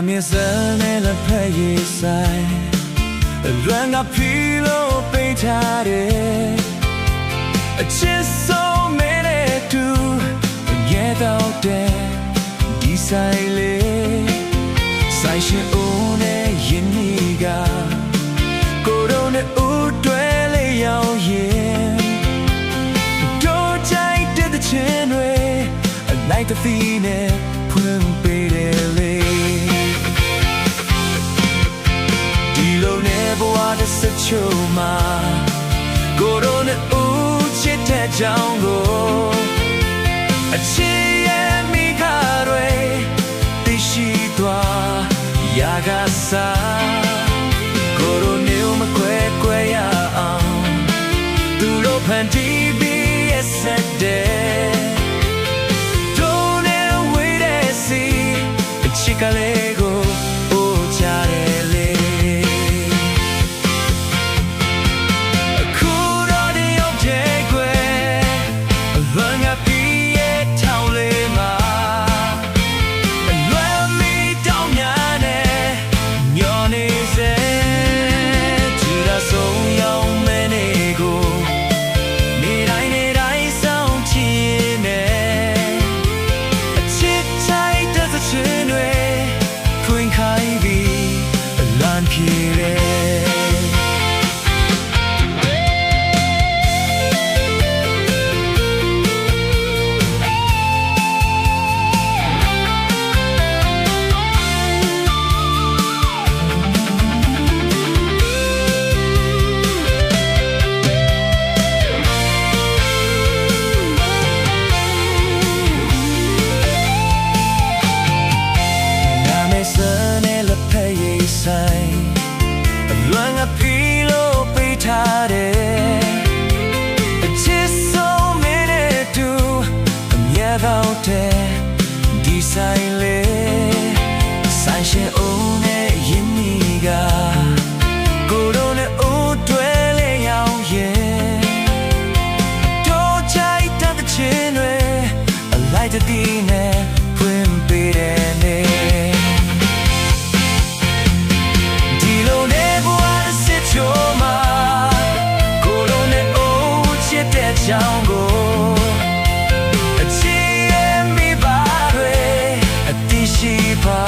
မြေစံနဲ့လက်ဖက်ရည်ဆိုင်လွမ်းကဖီလို့ပိတ်ထားတယ်အချစ်ဆုံးမင်းနဲ့တူငဲတော့တဲ့ဒီဆိုင်လေးဆိုင်ရှင်ဦးနဲ့ယင်းနီကကိုတို့နဲ့ဦးတွဲလေးရောက်ရင်တို့ကြိုက်တဲ့ချင်းတွေအလိုက်တဲ့ဖီနဲ့ဖွင့်ပေးတယ်လေဘဝတစ်စချိုမှာကိုရိုနဲ့ဦးချစ်တဲ့ကြောင့်ကိုအချစ်ရဲ့မိခတွေသိရှိသွားရာကစားကိုရိုနဲ့မခွဲခွဲရအောင်သူတို့ဖန်တီးပြီးရဲ့ဆက်တဲ့တို့နဲ့ဝေးတဲ့စီအချစ်ကလေးကိုအိုးချတယ်လေလွမ်းကဖီလို့ပိတ်ထားတယ်အချစ်ဆုံးမင်းနဲ့တူအမြဲတော့တဲ့ဒီဆိုင်လေးဆိုင်ရှင်ဦးနဲ့ယင်းနီကကိုတို့နဲ့ဦးတွဲလေးရောက်ရင်တို့ကြိုက်တဲ့ချင်းတွေအလိုက်တဲ့ဒီနဲ့ဖွင့်ပေးတယ်နေကြောင့်ကိုအချစ်ရဲ့မိဘတွေအတိရှိပါ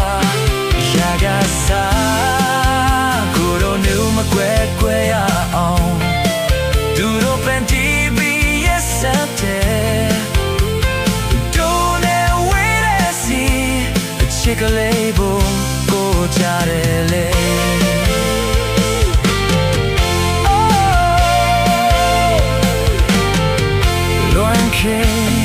ရာကစားကိုတို့နဲ့မကွဲကွဲရအောင်သူတို့ပန်တီးပြီးရဲ့ဆက်တဲ့တို့နဲ့ဝေးတဲ့စီအချစ်ကလေးပုံကိုကြတယ်လေOkay